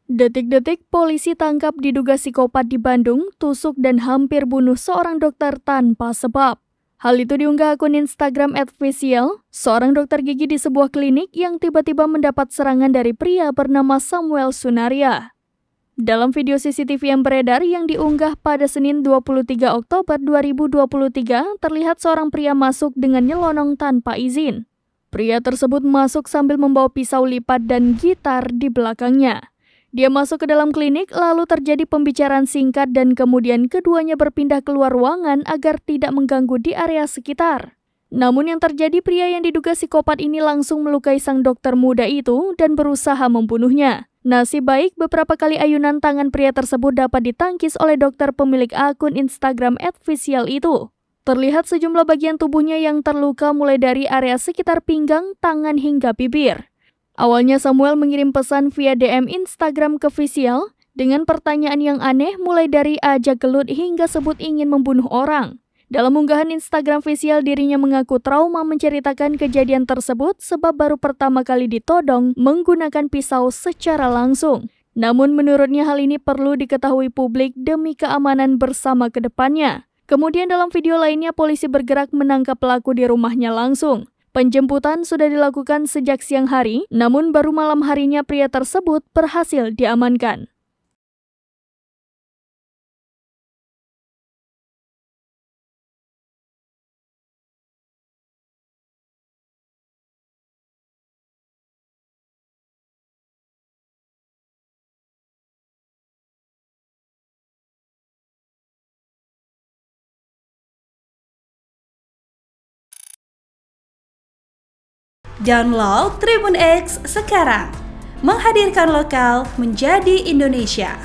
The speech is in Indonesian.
Detik-detik polisi tangkap diduga psikopat di Bandung, tusuk dan hampir bunuh seorang dokter tanpa sebab. Hal itu diunggah akun Instagram @facial, seorang dokter gigi di sebuah klinik yang tiba-tiba mendapat serangan dari pria bernama Samuel Sunaria. Dalam video CCTV yang beredar yang diunggah pada Senin 23 Oktober 2023, terlihat seorang pria masuk dengan nyelonong tanpa izin. Pria tersebut masuk sambil membawa pisau lipat dan gitar di belakangnya. Dia masuk ke dalam klinik, lalu terjadi pembicaraan singkat dan kemudian keduanya berpindah keluar ruangan agar tidak mengganggu di area sekitar. Namun yang terjadi, pria yang diduga psikopat ini langsung melukai sang dokter muda itu dan berusaha membunuhnya. Nasib baik, beberapa kali ayunan tangan pria tersebut dapat ditangkis oleh dokter pemilik akun Instagram @facial itu. Terlihat sejumlah bagian tubuhnya yang terluka mulai dari area sekitar pinggang, tangan hingga bibir. Awalnya Samuel mengirim pesan via DM Instagram ke Facial dengan pertanyaan yang aneh mulai dari ajak gelut hingga sebut ingin membunuh orang. Dalam unggahan Instagram Facial, dirinya mengaku trauma menceritakan kejadian tersebut sebab baru pertama kali ditodong menggunakan pisau secara langsung. Namun menurutnya hal ini perlu diketahui publik demi keamanan bersama ke depannya. Kemudian dalam video lainnya polisi bergerak menangkap pelaku di rumahnya langsung. Penjemputan sudah dilakukan sejak siang hari, namun baru malam harinya pria tersebut berhasil diamankan. Download Tribun X sekarang, menghadirkan lokal menjadi Indonesia.